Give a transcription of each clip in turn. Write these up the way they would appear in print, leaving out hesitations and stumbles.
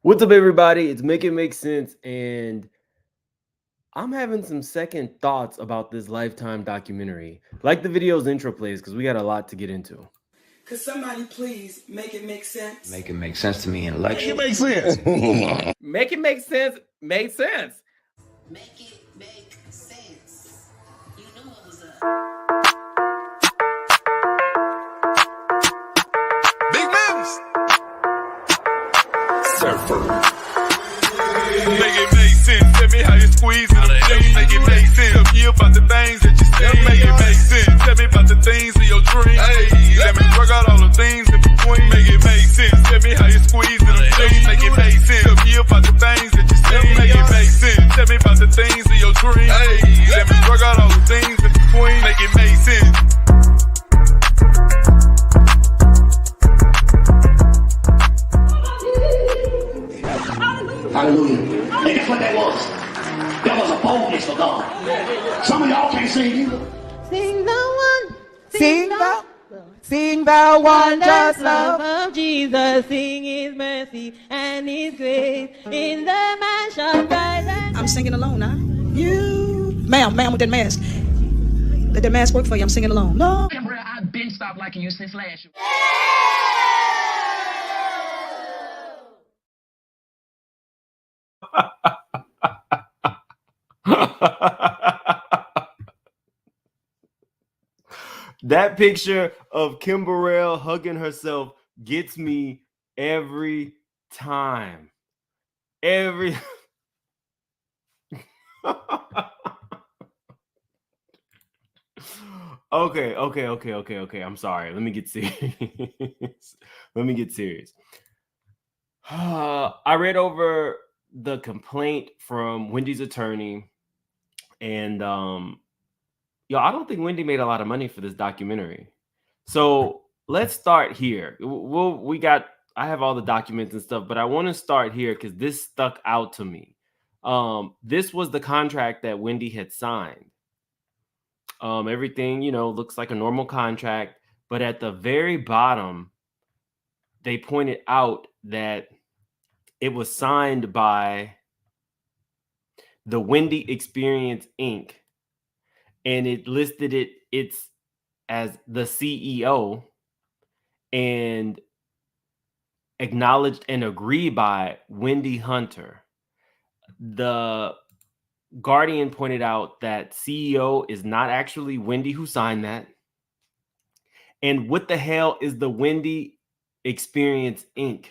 What's up, everybody? It's Make It Make Sense, and I'm having some second thoughts about this Lifetime documentary. Like the video's intro plays, because we got a lot to get into. Could somebody please make it make sense? Make it make sense to me intellectually. Make it make sense. Make it make sense. Made sense. Make it make sense. You knew what was up. Big Mims. Surfer. Make it make sense. Tell me how you squeeze it. Make it make sense. Tell me about the things that you say. Make it make sense. Tell me about the things of your dreams. Hey, let me work out all the things in between. Make it make sense. Tell me how you squeeze it. Make it make sense. Tell me about the things that you say. Make it make sense. Tell me about the things of your dreams. Hey, let me work out all the things in between. Make it make sense. Hallelujah. And guess what that was? That was a boldness for God. Some of y'all can't sing either. Sing the one, Sing the wondrous love of Jesus. Sing His mercy and His grace in the mansion bright and I'm singing alone now. Ma'am, with that mask. Let that mask work for you. I'm singing alone. No. I've been stopped liking you since last year. That picture of Kim Burrell hugging herself gets me every time. Okay. I'm sorry. Let me get serious. I read over the complaint from Wendy's attorney, and I don't think Wendy made a lot of money for this documentary. So let's start here. I have all the documents and stuff, but I want to start here because this stuck out to me. This was the contract that Wendy had signed. Everything, looks like a normal contract, but at the very bottom, they pointed out that it was signed by the Wendy Experience, Inc., and it listed it's as the CEO and acknowledged and agreed by Wendy Hunter. The Guardian pointed out that CEO is not actually Wendy who signed that. And what the hell is the Wendy Experience, Inc.?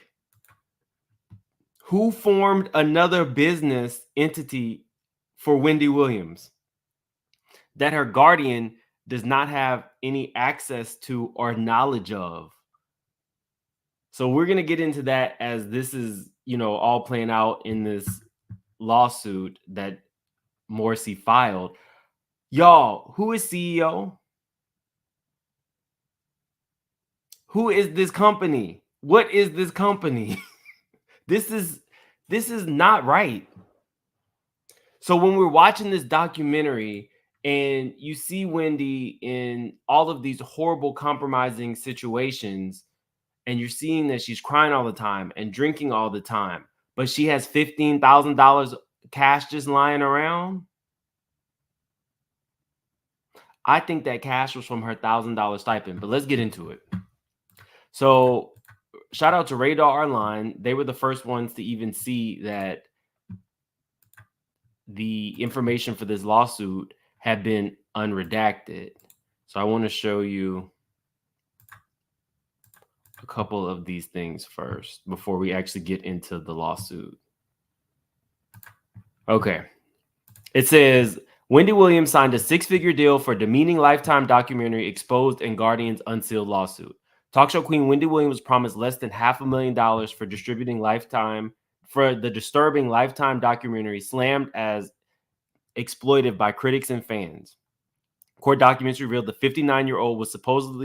Who formed another business entity for Wendy Williams that her guardian does not have any access to or knowledge of? So we're going to get into that as this is, all playing out in this lawsuit that Morrissey filed. Y'all, who is CEO? Who is this company? What is this company? This is not right. So when we're watching this documentary and you see Wendy in all of these horrible, compromising situations, and you're seeing that she's crying all the time and drinking all the time, but she has $15,000 cash just lying around. I think that cash was from her $1,000 stipend, but let's get into it. So shout out to Radar Online. They were the first ones to even see that the information for this lawsuit had been unredacted. So I want to show you a couple of these things first before we actually get into the lawsuit. Okay. It says Wendy Williams signed a 6-figure deal for demeaning Lifetime documentary exposed in Guardian's unsealed lawsuit. Talk show queen Wendy Williams promised less than $500,000 for distributing the disturbing Lifetime documentary slammed as exploitive by critics and fans. Court documents revealed the 59-year-old was supposed to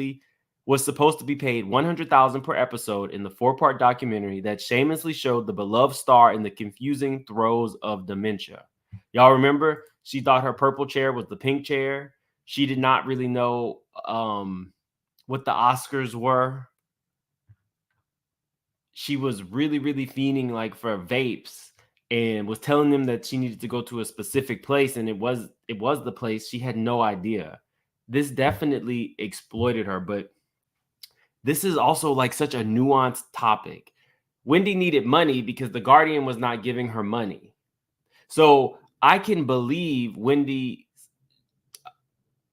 be paid $100,000 per episode in the 4-part documentary that shamelessly showed the beloved star in the confusing throes of dementia. Y'all remember? She thought her purple chair was the pink chair. She did not really know what the Oscars were. she was really, really fiending like for vapes and was telling them that she needed to go to a specific place, and it was the place. She had no idea. This definitely exploited her, but this is also like such a nuanced topic. Wendy needed money because the Guardian was not giving her money. So I can believe Wendy's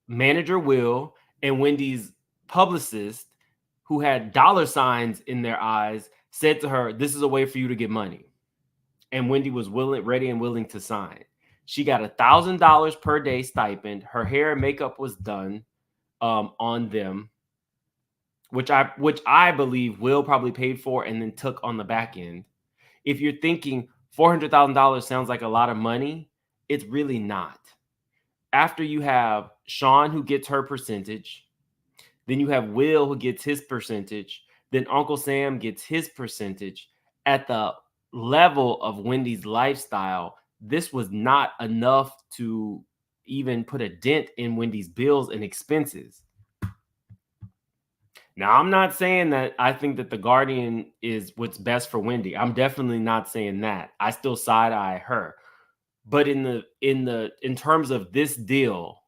manager Will and Wendy's publicist, who had dollar signs in their eyes, said to her, "This is a way for you to get money." And Wendy was ready and willing to sign. She got $1,000 per day stipend. Her hair and makeup was done on them, which I believe Will probably paid for and then took on the back end. If you're thinking $400,000 sounds like a lot of money, it's really not. After you have Sean, who gets her percentage, then you have Will, who gets his percentage, then Uncle Sam gets his percentage. At the level of Wendy's lifestyle, this was not enough to even put a dent in Wendy's bills and expenses. Now, I'm not saying that I think that the Guardian is what's best for Wendy. I'm definitely not saying that. I still side eye her. But in terms of this deal,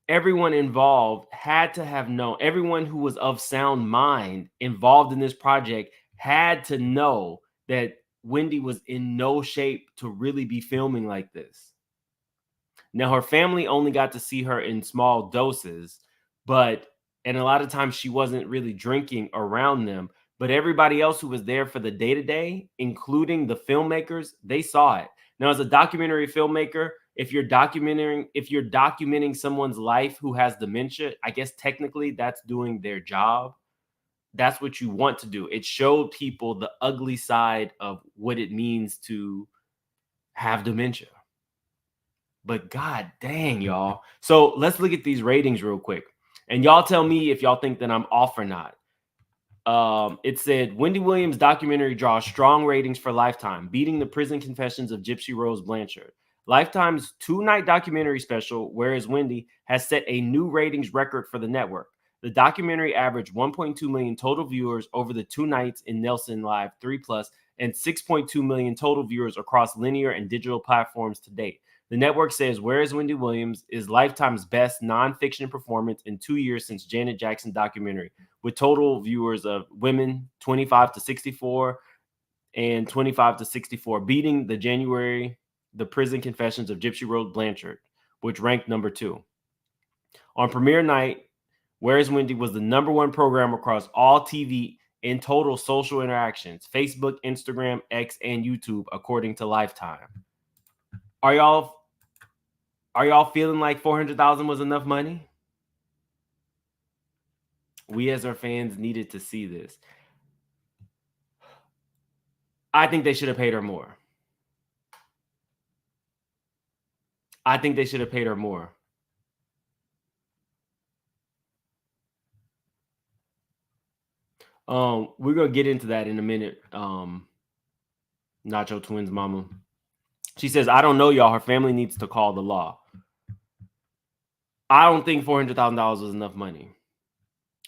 everyone involved had to have known, everyone who was of sound mind involved in this project had to know that Wendy was in no shape to really be filming like this. Now, her family only got to see her in small doses, and a lot of times she wasn't really drinking around them, but everybody else who was there for the day-to-day, including the filmmakers, they saw it. Now, as a documentary filmmaker, if you're documenting someone's life who has dementia, I guess technically that's doing their job. That's what you want to do. It showed people the ugly side of what it means to have dementia. But god dang, y'all. So let's look at these ratings real quick. And y'all tell me if y'all think that I'm off or not. It said Wendy Williams documentary draws strong ratings for Lifetime, beating the prison confessions of Gypsy Rose Blanchard. Lifetime's 2-night documentary special, Where is Wendy, has set a new ratings record for the network. The documentary averaged 1.2 million total viewers over the 2 nights in Nelson Live 3+, and 6.2 million total viewers across linear and digital platforms to date. The network says Where is Wendy Williams is Lifetime's best nonfiction performance in 2 years since Janet Jackson documentary, with total viewers of women 25 to 64 and 25 to 64, beating the prison confessions of Gypsy Rose Blanchard, which ranked number 2. On premiere night, Where is Wendy was the number 1 program across all TV and total social interactions, Facebook, Instagram, X, and YouTube, according to Lifetime. Are y'all feeling like 400,000 was enough money? We as our fans needed to see this. I think they should have paid her more. I think they should have paid her more. We're gonna get into that in a minute. Nacho Twins mama. She says, I don't know, y'all. Her family needs to call the law. I don't think $400,000 was enough money.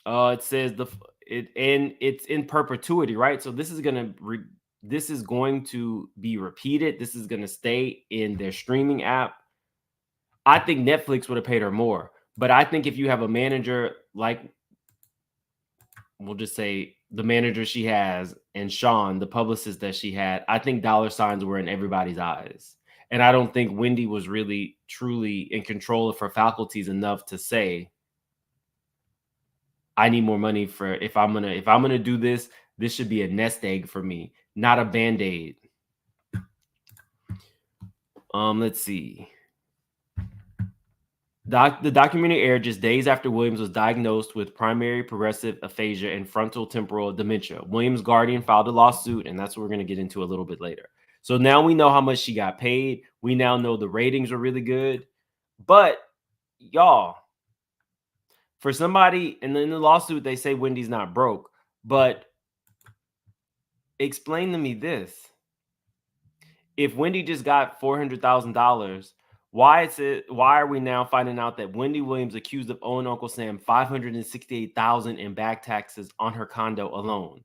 It says it's in perpetuity, right? So this is going to be repeated. This is going to stay in their streaming app. I think Netflix would have paid her more, but I think if you have a manager like, we'll just say the manager she has and Sean, the publicist that she had, I think dollar signs were in everybody's eyes. And I don't think Wendy was really truly in control of her faculties enough to say, I need more money for if I'm gonna do this, this should be a nest egg for me, not a Band-Aid. Let's see. The documentary aired just days after Williams was diagnosed with primary progressive aphasia and frontal temporal dementia. Williams' guardian filed a lawsuit, and that's what we're going to get into a little bit later. So now we know how much she got paid. We now know the ratings are really good. But, y'all, for somebody, and in the lawsuit, they say Wendy's not broke. But explain to me this. If Wendy just got $400,000, why are we now finding out that Wendy Williams accused of owing Uncle Sam $568,000 in back taxes on her condo alone?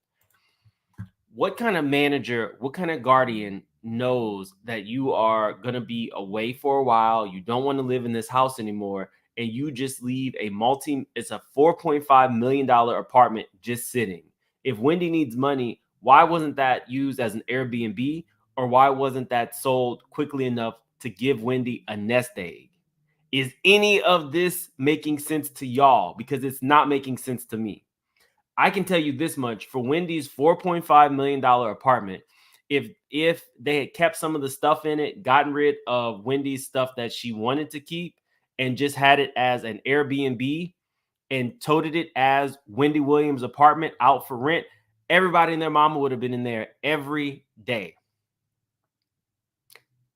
what kind of manager, what kind of guardian knows that you are going to be away for a while, you don't want to live in this house anymore, and you just leave it's a $4.5 million apartment just sitting? If Wendy needs money, why wasn't that used as an Airbnb, or why wasn't that sold quickly enough to give Wendy a nest egg? Is any of this making sense to y'all? Because it's not making sense to me. I can tell you this much: for Wendy's $4.5 million apartment, if they had kept some of the stuff in it, gotten rid of Wendy's stuff that she wanted to keep, and just had it as an Airbnb and toted it as Wendy Williams' apartment out for rent, everybody and their mama would have been in there every day.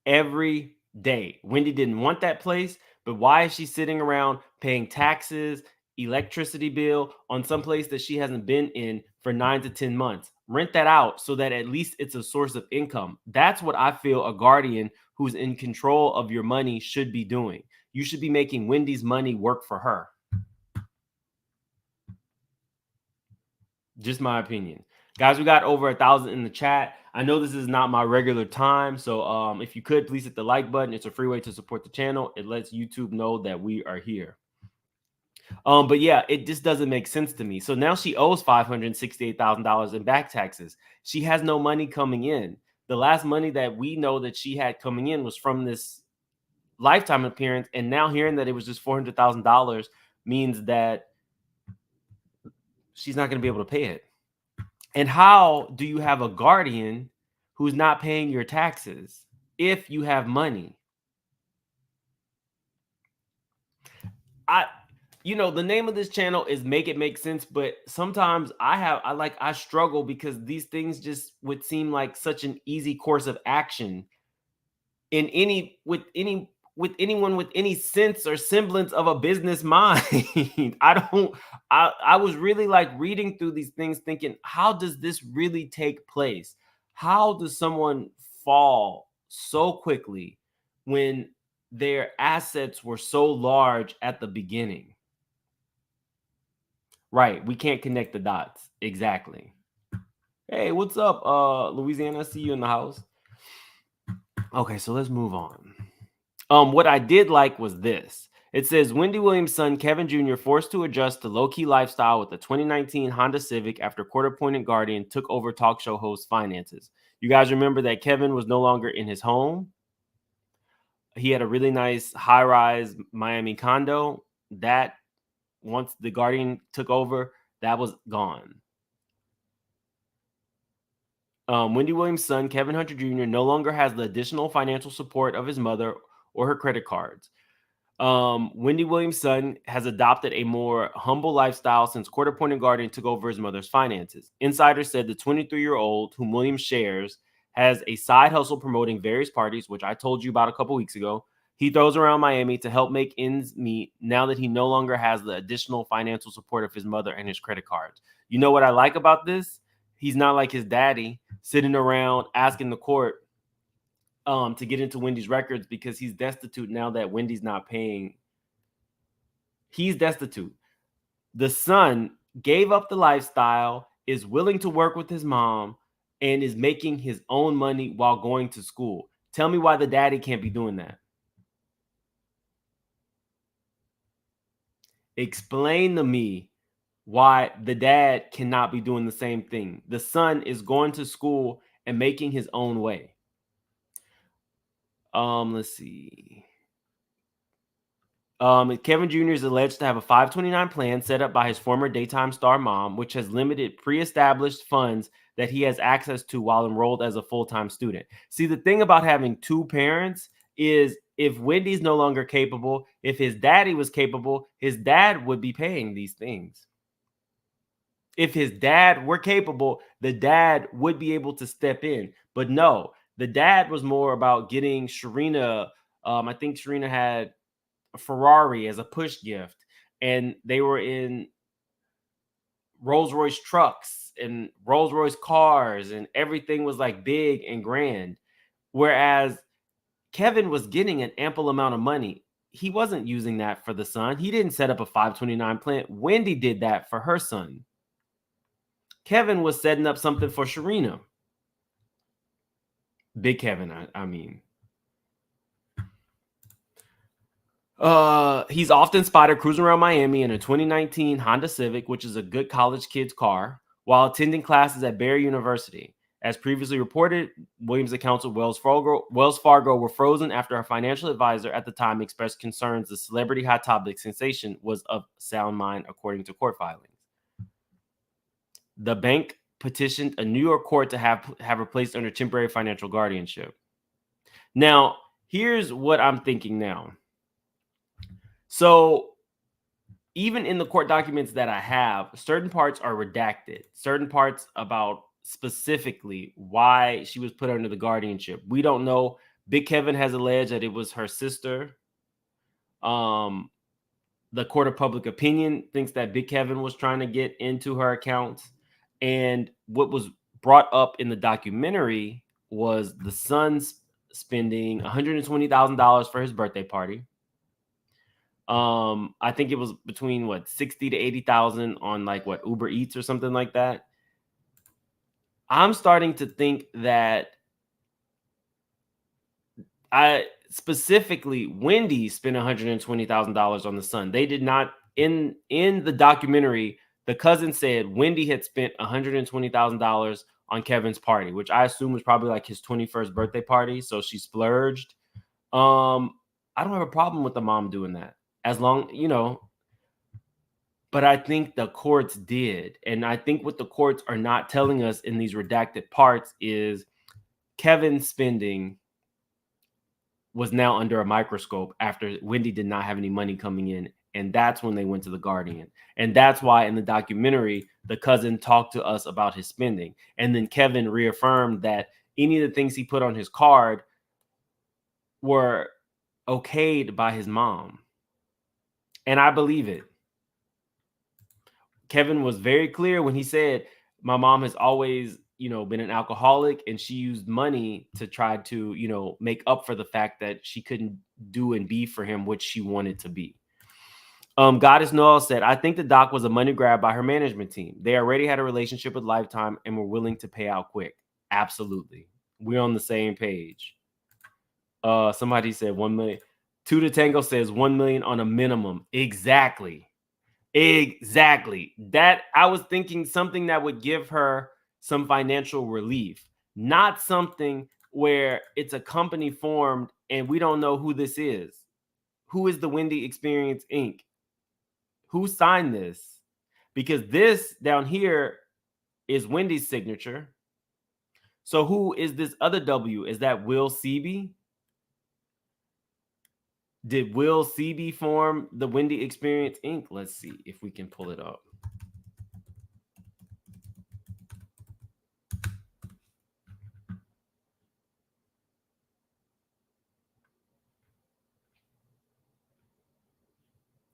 Every day. Wendy didn't want that place, but why is she sitting around paying taxes, electricity bill on some place that she hasn't been in for 9 to 10 months? Rent that out so that at least it's a source of income. That's what I feel a guardian who's in control of your money should be doing. You should be making Wendy's money work for her. Just my opinion. Guys, we got over 1,000 in the chat. I know this is not my regular time, so if you could, please hit the like button. It's a free way to support the channel. It lets YouTube know that we are here. But yeah, it just doesn't make sense to me. So now she owes $568,000 in back taxes. She has no money coming in. The last money that we know that she had coming in was from this Lifetime appearance, and now hearing that it was just $400,000 means that she's not going to be able to pay it. And how do you have a guardian who's not paying your taxes if you have money? The name of this channel is Make It Make Sense, but sometimes I struggle because these things just would seem like such an easy course of action with anyone with any sense or semblance of a business mind. I was really like reading through these things thinking, how does this really take place? How does someone fall so quickly when their assets were so large at the beginning? Right. We can't connect the dots. Exactly. Hey, what's up, Louisiana? I see you in the house. Okay, so let's move on. What I did like was this. It says Wendy Williams' son, Kevin Jr., forced to adjust to low-key lifestyle with the 2019 Honda Civic after court-appointed guardian took over talk show host finances. You guys remember that Kevin was no longer in his home. He had a really nice high-rise Miami condo. That, once the guardian took over, that was gone. Wendy Williams' son, Kevin Hunter Jr., no longer has the additional financial support of his mother or her credit cards. Wendy Williams' son has adopted a more humble lifestyle since court-appointed guardian took over his mother's finances. Insiders said the 23-year-old, whom Williams shares, has a side hustle promoting various parties, which I told you about a couple weeks ago. He throws around Miami to help make ends meet now that he no longer has the additional financial support of his mother and his credit cards. You know what I like about this? He's not like his daddy sitting around asking the court to get into Wendy's records because he's destitute now that Wendy's not paying. He's destitute. The son gave up the lifestyle, is willing to work with his mom, and is making his own money while going to school. Tell me why the daddy can't be doing that. Explain to me why the dad cannot be doing the same thing. The son is going to school and making his own way. Let's see. Kevin Jr. is alleged to have a 529 plan set up by his former daytime star mom, which has limited pre-established funds that he has access to while enrolled as a full-time student. See, the thing about having two parents is if Wendy's no longer capable, if his daddy was capable, his dad would be paying these things. If his dad were capable, the dad would be able to step in. But no, the dad was more about getting Sharina. I think Sharina had a Ferrari as a push gift, and they were in Rolls-Royce trucks and Rolls-Royce cars, and everything was like big and grand. Whereas Kevin was getting an ample amount of money. He wasn't using that for the son. He didn't set up a 529 plan. Wendy did that for her son. Kevin was setting up something for Sharina. Big Kevin, I mean. He's often spotted cruising around Miami in a 2019 Honda Civic, which is a good college kid's car, while attending classes at Barry University. As previously reported, Williams' accounts with Wells Fargo were frozen after her financial advisor at the time expressed concerns the celebrity hot topic sensation was of sound mind, according to court filings. The bank petitioned a New York court to have her placed under temporary financial guardianship. Now, here's what I'm thinking now. So even in the court documents that I have, certain parts are redacted, certain parts about specifically why she was put under the guardianship. We don't know. Big Kevin has alleged that it was her sister. The court of public opinion thinks that Big Kevin was trying to get into her accounts. And what was brought up in the documentary was the son's spending $120,000 for his birthday party. I think it was between 60 to 80,000 on Uber Eats or something like that. I'm starting to think that specifically Wendy spent $120,000 on the son. They did not in the documentary. The cousin said Wendy had spent $120,000 on Kevin's party, which I assume was probably like his 21st birthday party. So she splurged. I don't have a problem with the mom doing that. As long, but I think the courts did. And I think what the courts are not telling us in these redacted parts is Kevin's spending was now under a microscope after Wendy did not have any money coming in. And that's when they went to the guardian. And that's why in the documentary, the cousin talked to us about his spending. And then Kevin reaffirmed that any of the things he put on his card were okayed by his mom. And I believe it. Kevin was very clear when he said, my mom has always, been an alcoholic, and she used money to try to, make up for the fact that she couldn't do and be for him what she wanted to be. Goddess Noel said, I think the doc was a money grab by her management team. They already had a relationship with Lifetime and were willing to pay out quick. Absolutely. We're on the same page. Somebody said 1 million. Two to Tango says 1 million on a minimum. Exactly. That I was thinking something that would give her some financial relief, not something where it's a company formed and we don't know who this is. Who is the Wendy Experience Inc? Who signed this? Because this down here is Wendy's signature. So who is this other W? Is that Will Seaby? Did Will Seaby form the Wendy Experience Inc? Let's see if we can pull it up.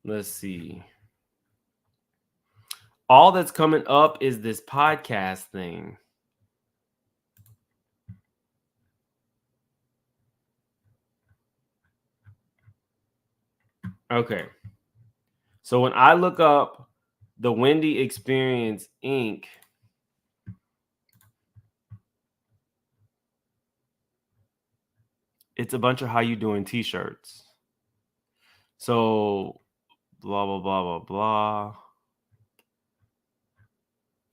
Let's see. All that's coming up is this podcast thing. Okay. So when I look up the Wendy Experience Inc., it's a bunch of how you doing t-shirts. So blah, blah, blah, blah, blah.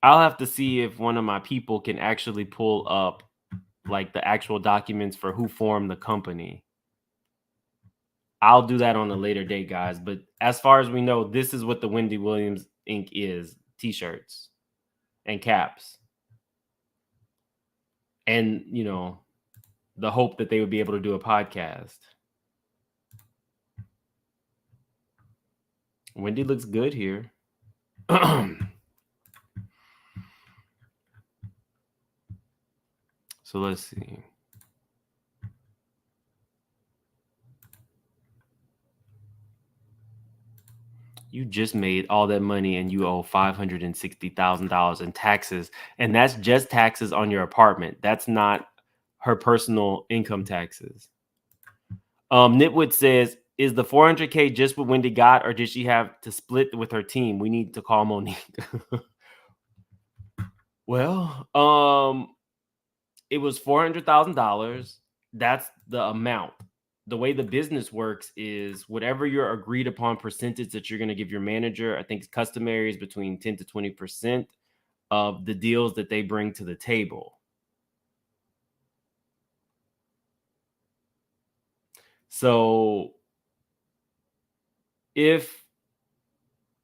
I'll have to see if one of my people can actually pull up the actual documents for who formed the company. I'll do that on a later date, guys. But as far as we know, this is what the Wendy Williams Inc. is. T-shirts and caps. And, the hope that they would be able to do a podcast. Wendy looks good here. So let's see. You just made all that money and you owe $560,000 in taxes. And that's just taxes on your apartment. That's not her personal income taxes. Nitwood says, is the $400K just what Wendy got, or did she have to split with her team? We need to call Monique. Well, it was $400,000. That's the amount. The way the business works is whatever your agreed upon percentage that you're going to give your manager, I think it's customary is between 10 to 20% of the deals that they bring to the table. So if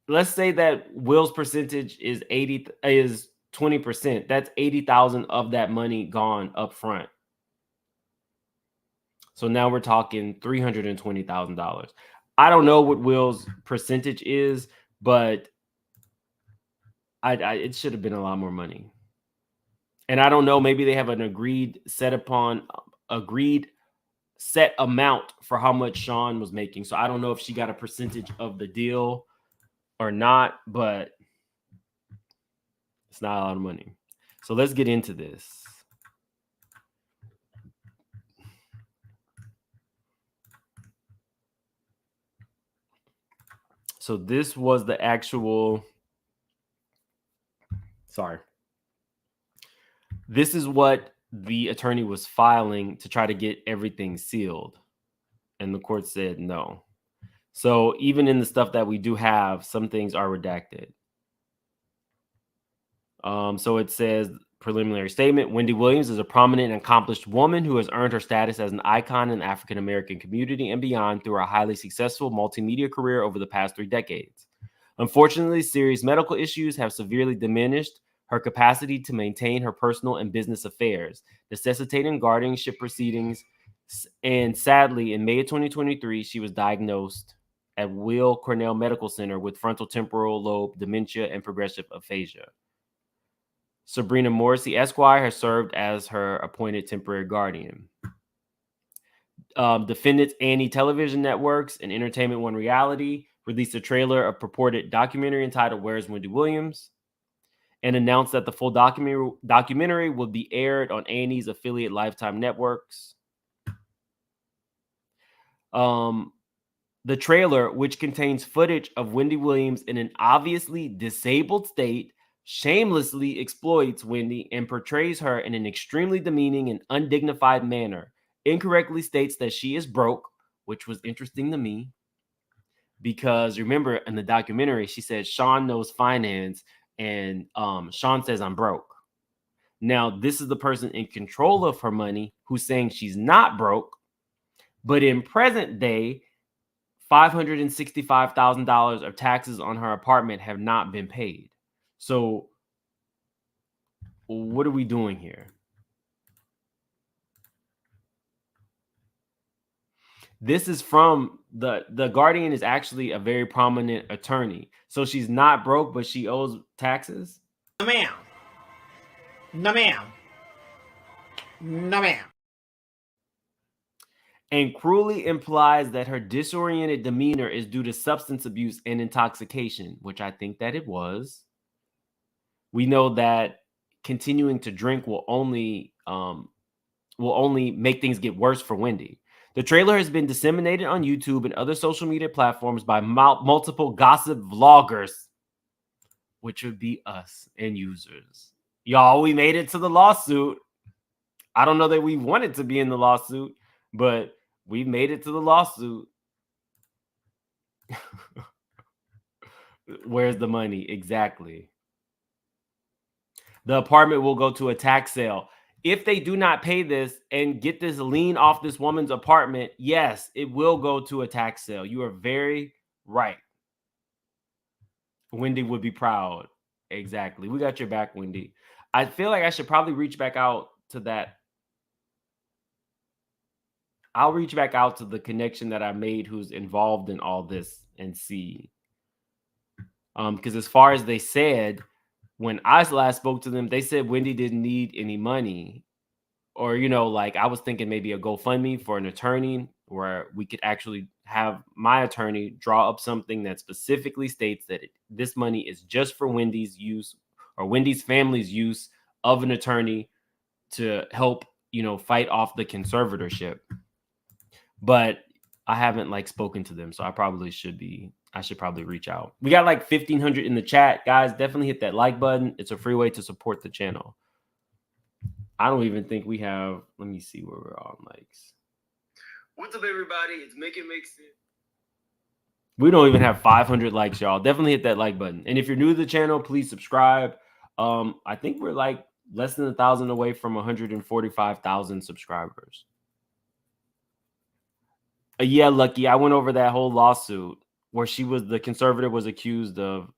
let's say that Will's percentage is 20%, that's 80,000 of that money gone up front. So now we're talking $320,000. I don't know what Will's percentage is, but it should have been a lot more money. And I don't know, maybe they have an agreed set amount for how much Sean was making. So I don't know if she got a percentage of the deal or not, but it's not a lot of money. So let's get into this. So this was the actual, this is what the attorney was filing to try to get everything sealed. And the court said no. So even in the stuff that we do have, some things are redacted. So it says, preliminary statement, Wendy Williams is a prominent and accomplished woman who has earned her status as an icon in the African-American community and beyond through a highly successful multimedia career over the past 3 decades. Unfortunately, serious medical issues have severely diminished her capacity to maintain her personal and business affairs, necessitating guardianship proceedings. And sadly, in May of 2023, she was diagnosed at Weill Cornell Medical Center with frontal temporal lobe dementia and progressive aphasia. Sabrina Morrissey Esquire has served as her appointed temporary guardian. Defendants Annie Television Networks and Entertainment One Reality released a trailer of purported documentary entitled Where's Wendy Williams and announced that the full documentary will be aired on Annie's affiliate Lifetime Networks. The trailer, which contains footage of Wendy Williams in an obviously disabled state, shamelessly exploits Wendy and portrays her in an extremely demeaning and undignified manner, incorrectly states that she is broke, which was interesting to me because remember in the documentary, she said Sean knows finance and Sean says I'm broke. Now, this is the person in control of her money who's saying she's not broke, but in present day, $565,000 of taxes on her apartment have not been paid. So what are we doing here? This is from the Guardian is actually a very prominent attorney. So she's not broke, but she owes taxes. No, ma'am. No, ma'am. No, ma'am. And cruelly implies that her disoriented demeanor is due to substance abuse and intoxication, which I think that it was. We know that continuing to drink will only make things get worse for Wendy. The trailer has been disseminated on YouTube and other social media platforms by multiple gossip vloggers, which would be us and users. Y'all, we made it to the lawsuit. I don't know that we wanted to be in the lawsuit, but we made it to the lawsuit. Where's the money? Exactly. The apartment will go to a tax sale. If they do not pay this and get this lien off this woman's apartment, yes, it will go to a tax sale. You are very right. Wendy would be proud. Exactly. We got your back, Wendy. I feel like I should probably reach back out to that. I'll reach back out to the connection that I made who's involved in all this and see. Because as far as they said, when I last spoke to them, they said Wendy didn't need any money. Or, you know, like I was thinking maybe a GoFundMe for an attorney where we could actually have my attorney draw up something that specifically states that this money is just for Wendy's use or Wendy's family's use of an attorney to help, you know, fight off the conservatorship. But I haven't spoken to them, so I probably should be. I should probably reach out. We got like 1,500 in the chat. Guys, definitely hit that like button. It's a free way to support the channel. I don't even think we have, let me see where we're on likes. What's up, everybody? It's Make It Make Sense. We don't even have 500 likes, y'all. Definitely hit that like button. And if you're new to the channel, please subscribe. I think we're like less than 1,000 away from 145,000 subscribers. Yeah, Lucky. I went over that whole lawsuit where the conservative was accused of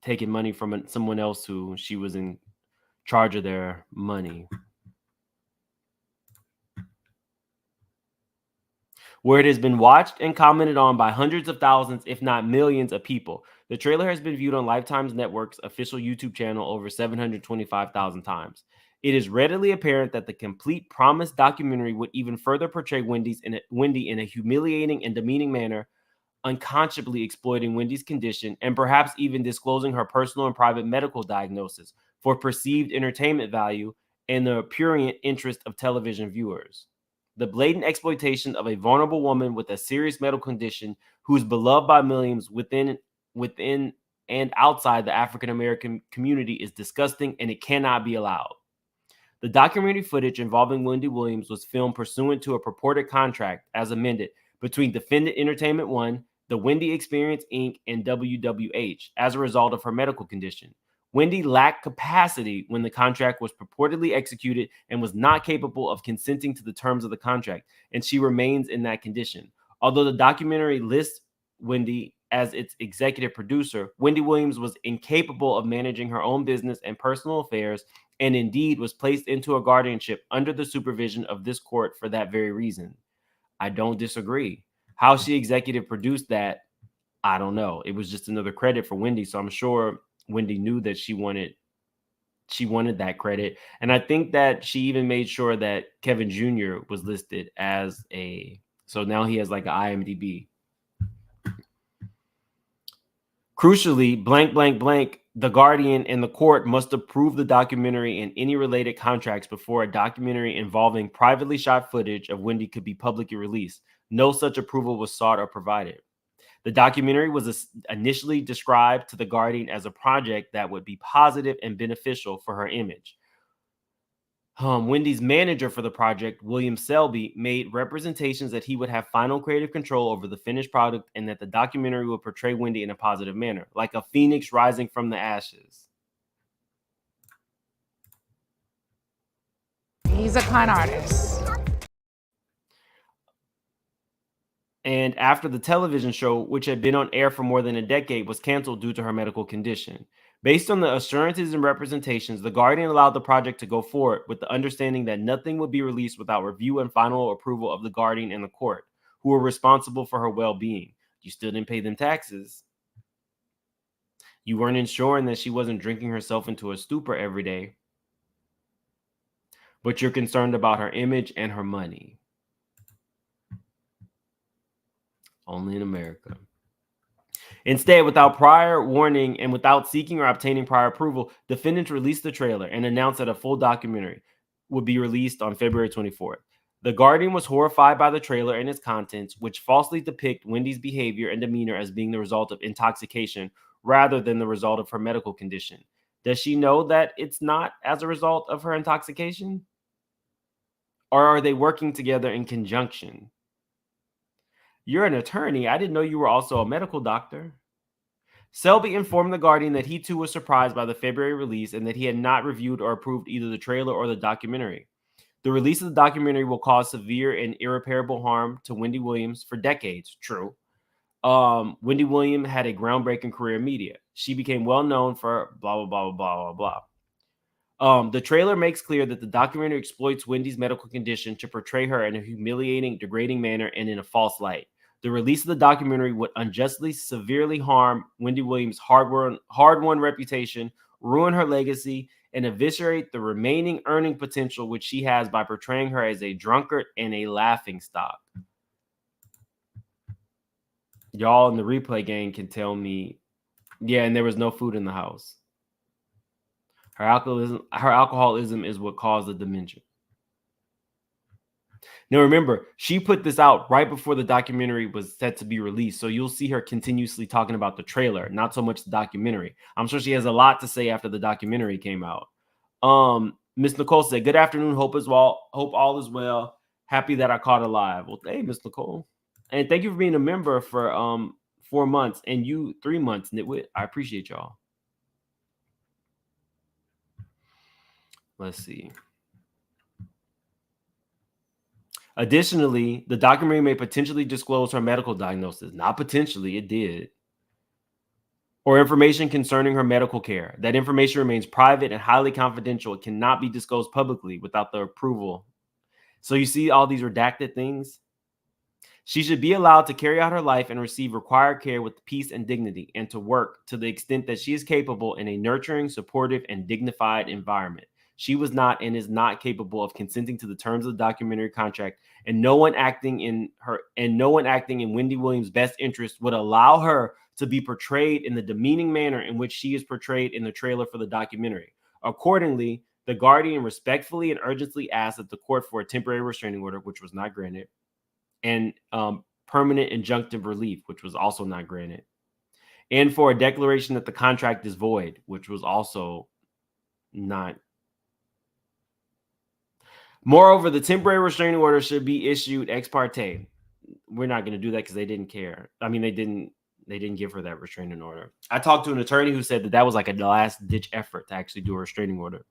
taking money from someone else who she was in charge of their money. Where it has been watched and commented on by hundreds of thousands, if not millions of people. The trailer has been viewed on Lifetime's network's official YouTube channel over 725,000 times. It is readily apparent that the complete Promise documentary would even further portray Wendy in a humiliating and demeaning manner, unconsciously exploiting Wendy's condition and perhaps even disclosing her personal and private medical diagnosis for perceived entertainment value and the prurient interest of television viewers. The blatant exploitation of a vulnerable woman with a serious medical condition who is beloved by millions within and outside the African American community is disgusting, and it cannot be allowed. The documentary footage involving Wendy Williams was filmed pursuant to a purported contract, as amended, between Defendant Entertainment One, the Wendy Experience Inc., and WWH as a result of her medical condition. Wendy lacked capacity when the contract was purportedly executed and was not capable of consenting to the terms of the contract, and she remains in that condition. Although the documentary lists Wendy as its executive producer, Wendy Williams was incapable of managing her own business and personal affairs, and indeed was placed into a guardianship under the supervision of this court for that very reason. I don't disagree. How she executive produced that, I don't know. It was just another credit for Wendy, so I'm sure Wendy knew that she wanted that credit. And I think that she even made sure that Kevin Jr. was listed as so now he has like an IMDb. Crucially, blank, blank, blank, the Guardian and the court must approve the documentary and any related contracts before a documentary involving privately shot footage of Wendy could be publicly released. No such approval was sought or provided. The documentary was initially described to the Guardian as a project that would be positive and beneficial for her image. Wendy's manager for the project, William Selby, made representations that he would have final creative control over the finished product and that the documentary would portray Wendy in a positive manner, like a phoenix rising from the ashes. He's a con artist. And after the television show, which had been on air for more than a decade, was canceled due to her medical condition. Based on the assurances and representations, the Guardian allowed the project to go forward with the understanding that nothing would be released without review and final approval of the Guardian and the court, who were responsible for her well-being. You still didn't pay them taxes. You weren't ensuring that she wasn't drinking herself into a stupor every day. But you're concerned about her image and her money. Only in America. Instead, without prior warning and without seeking or obtaining prior approval, defendants released the trailer and announced that a full documentary would be released on February 24th. The Guardian was horrified by the trailer and its contents, which falsely depict Wendy's behavior and demeanor as being the result of intoxication rather than the result of her medical condition. Does she know that it's not as a result of her intoxication? Or are they working together in conjunction? You're an attorney. I didn't know you were also a medical doctor. Selby informed the Guardian that he too was surprised by the February release and that he had not reviewed or approved either the trailer or the documentary. The release of the documentary will cause severe and irreparable harm to Wendy Williams for decades. True. Wendy Williams had a groundbreaking career in media. She became well known for blah, blah, blah, blah, blah, blah. The trailer makes clear that the documentary exploits Wendy's medical condition to portray her in a humiliating, degrading manner and in a false light. The release of the documentary would unjustly, severely harm Wendy Williams' hard-won reputation, ruin her legacy, and eviscerate the remaining earning potential which she has by portraying her as a drunkard and a laughingstock. Y'all in the replay gang can tell me, yeah, and there was no food in the house. Her alcoholism is what caused the dementia. Now, remember, she put this out right before the documentary was set to be released. So you'll see her continuously talking about the trailer, not so much the documentary. I'm sure she has a lot to say after the documentary came out. Miss Nicole said, "Good afternoon. Hope all is well. Happy that I caught it live." Well, hey, Miss Nicole. And thank you for being a member for 4 months and you 3 months, Nitwit. I appreciate y'all. Let's see. Additionally, the documentary may potentially disclose her medical diagnosis. Not potentially, it did. Or information concerning her medical care. That information remains private and highly confidential. It cannot be disclosed publicly without the approval. So you see all these redacted things? She should be allowed to carry out her life and receive required care with peace and dignity, and to work to the extent that she is capable in a nurturing, supportive, and dignified environment. She was not and is not capable of consenting to the terms of the documentary contract, and no one acting in Wendy Williams' best interest would allow her to be portrayed in the demeaning manner in which she is portrayed in the trailer for the documentary. Accordingly, the Guardian respectfully and urgently asked that the court for a temporary restraining order, which was not granted, and permanent injunctive relief, which was also not granted, and for a declaration that the contract is void, which was also not. Moreover, the temporary restraining order should be issued ex parte. We're not going to do that because they didn't care. I mean, they didn't give her that restraining order. I talked to an attorney who said that was like a last ditch effort to actually do a restraining order.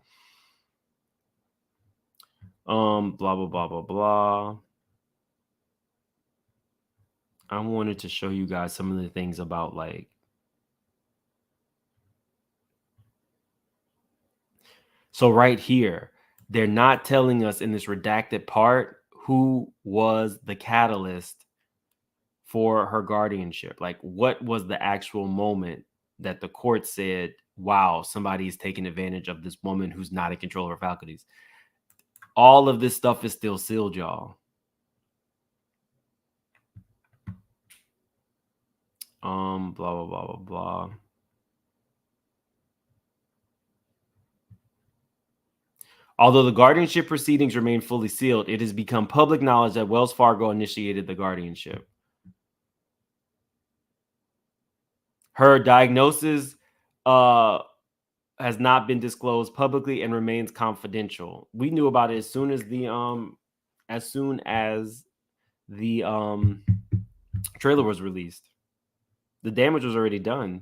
Blah, blah, blah, blah, blah. I wanted to show you guys some of the things about like. So right here, they're not telling us in this redacted part who was the catalyst for her guardianship. Like, what was the actual moment that the court said, wow, somebody is taking advantage of this woman who's not in control of her faculties? All of this stuff is still sealed, y'all. Blah, blah, blah, blah, blah. Although the guardianship proceedings remain fully sealed, it has become public knowledge that Wells Fargo initiated the guardianship. Her diagnosis has not been disclosed publicly and remains confidential. We knew about it as soon as the trailer was released. The damage was already done.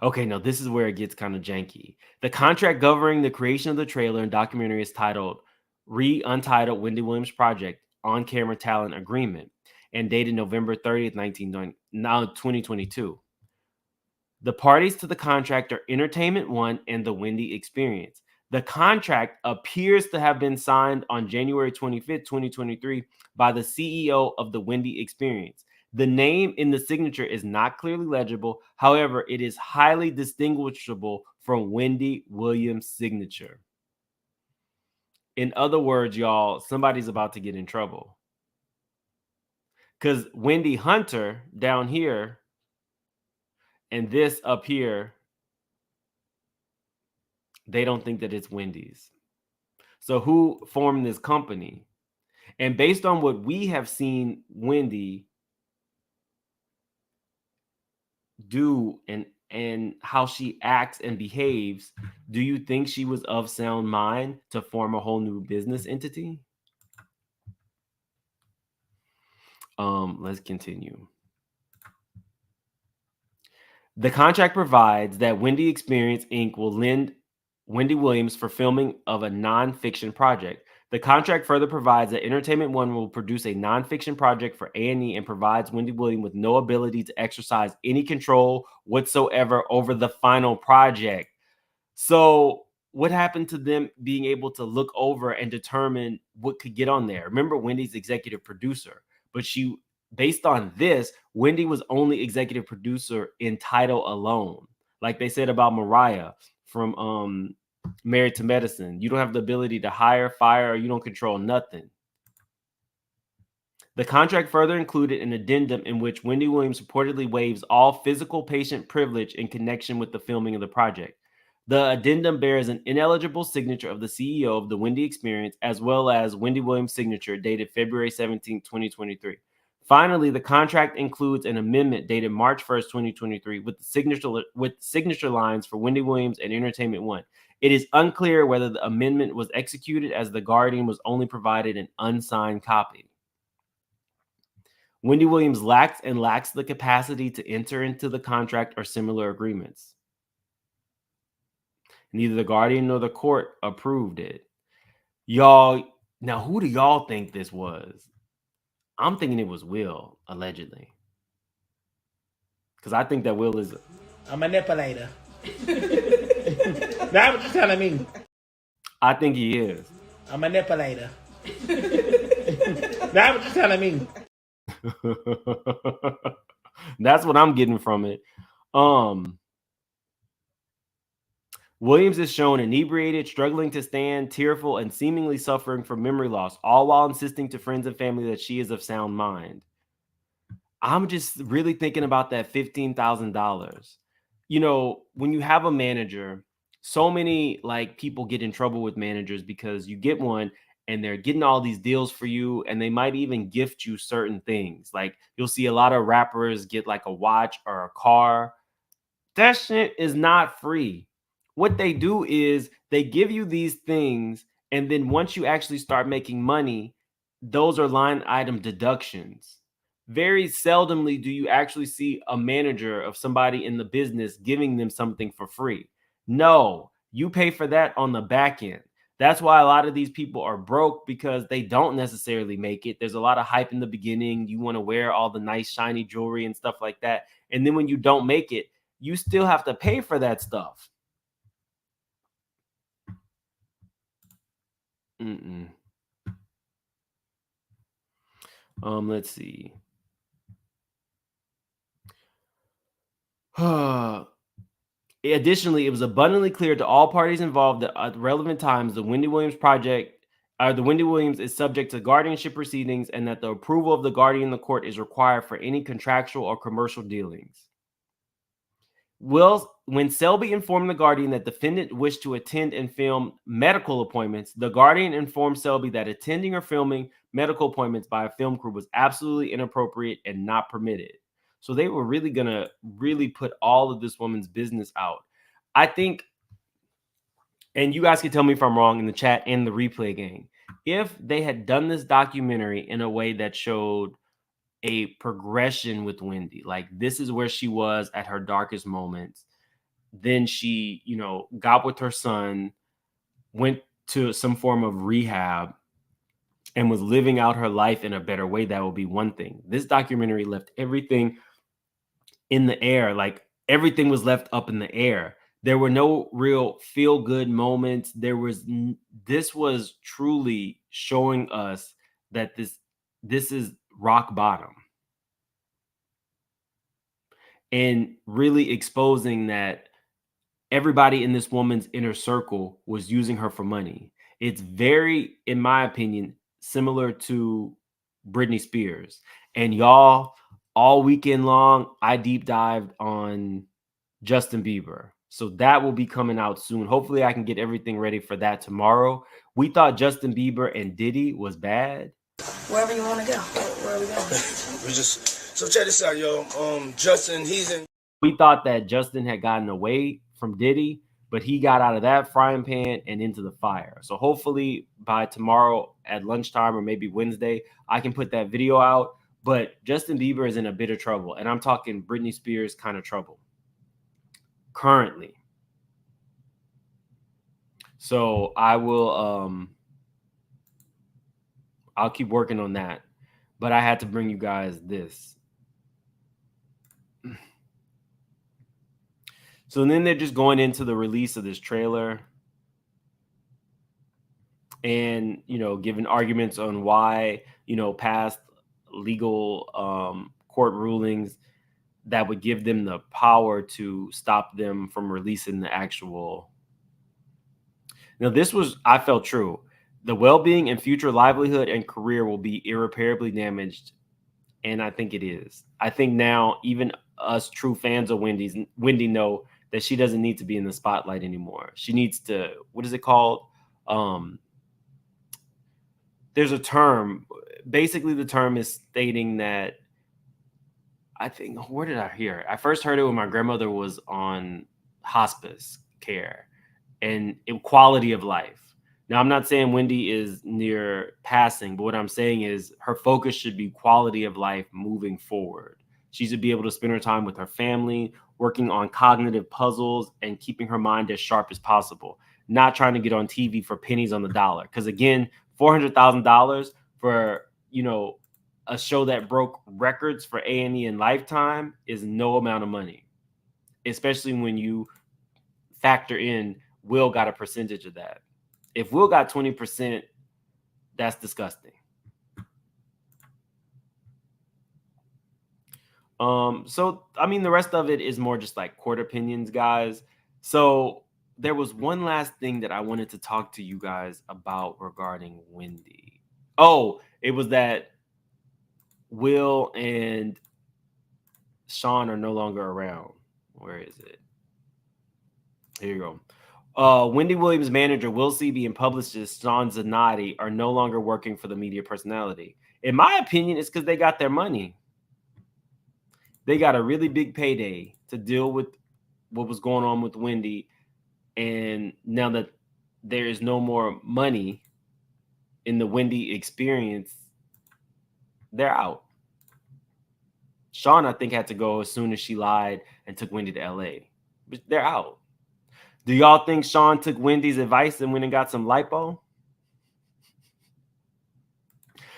Okay, now this is where it gets kind of janky. The contract governing the creation of the trailer and documentary is titled Untitled Wendy Williams Project On-Camera Talent Agreement and dated November 30th, 2022. The parties to the contract are Entertainment One and the Wendy Experience. The contract appears to have been signed on January 25th, 2023 by the CEO of the Wendy Experience. The name in the signature is not clearly legible. However, it is highly distinguishable from Wendy Williams' signature. In other words, y'all, somebody's about to get in trouble. Because Wendy Hunter down here and this up here, they don't think that it's Wendy's. So who formed this company? And based on what we have seen Wendy do and how she acts and behaves, do you think she was of sound mind to form a whole new business entity? Let's continue. The contract provides that Wendy Experience Inc. will lend Wendy Williams for filming of a nonfiction project. The contract further provides that Entertainment One will produce a nonfiction project for A&E and provides Wendy Williams with no ability to exercise any control whatsoever over the final project. So what happened to them being able to look over and determine what could get on there? Remember, Wendy's executive producer, but based on this, Wendy was only executive producer in title alone. Like they said about Mariah from Married to Medicine. You don't have the ability to hire, fire, or you don't control nothing. The contract further included an addendum in which Wendy Williams reportedly waives all physical patient privilege in connection with the filming of the project. The addendum bears an ineligible signature of the CEO of the Wendy Experience, as well as Wendy Williams' signature dated February 17, 2023. Finally, the contract includes an amendment dated March 1st, 2023, with signature lines for Wendy Williams and Entertainment One. It is unclear whether the amendment was executed, as the Guardian was only provided an unsigned copy. Wendy Williams lacks the capacity to enter into the contract or similar agreements. Neither the Guardian nor the court approved it. Y'all, now who do y'all think this was? I'm thinking it was Will, allegedly. Because I think that Will is a manipulator. That's what you're telling me. I think he is. A manipulator. That's what you're telling me. That's what I'm getting from it. Williams is shown inebriated, struggling to stand, tearful, and seemingly suffering from memory loss, all while insisting to friends and family that she is of sound mind. I'm just really thinking about that $15,000. You know, when you have a manager, so many people get in trouble with managers because you get one and they're getting all these deals for you, and they might even gift you certain things. Like, you'll see a lot of rappers get like a watch or a car. That shit is not free. What they do is they give you these things, and then once you actually start making money, those are line item deductions. Very seldomly do you actually see a manager of somebody in the business giving them something for free. No, you pay for that on the back end. That's why a lot of these people are broke, because they don't necessarily make it. There's a lot of hype in the beginning. You want to wear all the nice shiny jewelry and stuff like that. And then when you don't make it, you still have to pay for that stuff. Let's see. Additionally, it was abundantly clear to all parties involved that at relevant times, the Wendy Williams is subject to guardianship proceedings, and that the approval of the guardian in the court is required for any contractual or commercial dealings. When Selby informed the guardian that the defendant wished to attend and film medical appointments, the guardian informed Selby that attending or filming medical appointments by a film crew was absolutely inappropriate and not permitted. So they were really going to put all of this woman's business out. I think, and you guys can tell me if I'm wrong in the chat and the replay game, if they had done this documentary in a way that showed a progression with Wendy, like this is where she was at her darkest moments, then she, got with her son, went to some form of rehab, and was living out her life in a better way, that would be one thing. This documentary left everything in the air. Like, everything was left up in the air. There were no real feel-good moments. This was truly showing us that this is rock bottom, and really exposing that everybody in this woman's inner circle was using her for money. It's very, in my opinion, similar to Britney Spears. And y'all, all weekend long, I deep dived on Justin Bieber. So that will be coming out soon. Hopefully I can get everything ready for that tomorrow. We thought Justin Bieber and Diddy was bad. Wherever you want to go. Where are we going? So check this out, yo. Justin, we thought that Justin had gotten away from Diddy, but he got out of that frying pan and into the fire. So hopefully by tomorrow at lunchtime, or maybe Wednesday, I can put that video out. But Justin Bieber is in a bit of trouble, and I'm talking Britney Spears kind of trouble currently. So I will I'll keep working on that, but I had to bring you guys this. So then they're just going into the release of this trailer and, giving arguments on why, past legal court rulings that would give them the power to stop them from releasing the actual. Now, I felt true. The well-being and future livelihood and career will be irreparably damaged. And I think it is. I think now even us true fans of Wendy know that she doesn't need to be in the spotlight anymore. She needs to, what is it called? There's a term. Basically, the term is stating that, I think, where did I hear it? I first heard it when my grandmother was on hospice care and quality of life. Now, I'm not saying Wendy is near passing, but what I'm saying is her focus should be quality of life moving forward. She should be able to spend her time with her family, working on cognitive puzzles and keeping her mind as sharp as possible, not trying to get on TV for pennies on the dollar. Because again, $400,000 for, a show that broke records for A&E in Lifetime is no amount of money, especially when you factor in Will got a percentage of that. If Will got 20%, that's disgusting. So, I mean, the rest of it is more just like court opinions, guys. So there was one last thing that I wanted to talk to you guys about regarding Wendy. Oh, it was that Will and Sean are no longer around. Where is it? Here you go. Wendy Williams' manager, Will Seavey, and publicist Sean Zanotti are no longer working for the media personality. In my opinion, it's because they got their money. They got a really big payday to deal with what was going on with Wendy. And now that there is no more money in the Wendy Experience, they're out. Sean, I think, had to go as soon as she lied and took Wendy to LA. But they're out. Do y'all think Sean took Wendy's advice and went and got some lipo?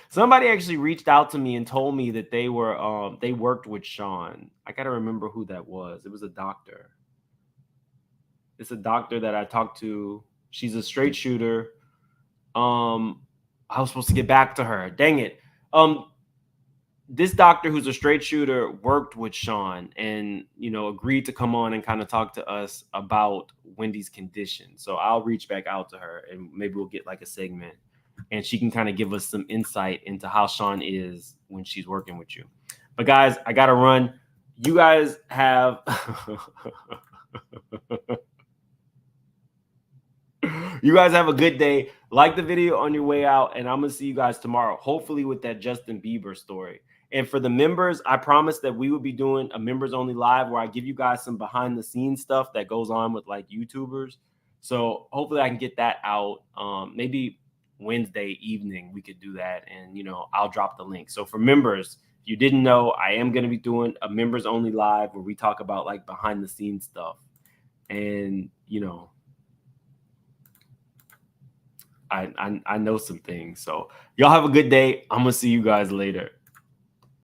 Somebody actually reached out to me and told me that they worked with Sean. I gotta remember who that was. It was a doctor. It's a doctor that I talked to. She's a straight shooter. I was supposed to get back to her. Dang it. This doctor who's a straight shooter worked with Sean and, agreed to come on and kind of talk to us about Wendy's condition. So I'll reach back out to her and maybe we'll get like a segment and she can kind of give us some insight into how Sean is when she's working with you. But guys, I got to run. You guys have you guys have a good day. Like the video on your way out, and I'm going to see you guys tomorrow, hopefully with that Justin Bieber story. And for the members, I promise that we will be doing a members only live where I give you guys some behind the scenes stuff that goes on with like YouTubers. So hopefully I can get that out. Maybe Wednesday evening we could do that, and I'll drop the link. So for members, if you didn't know, I am going to be doing a members only live where we talk about like behind the scenes stuff. And I know some things. So y'all have a good day. I'm gonna see you guys later.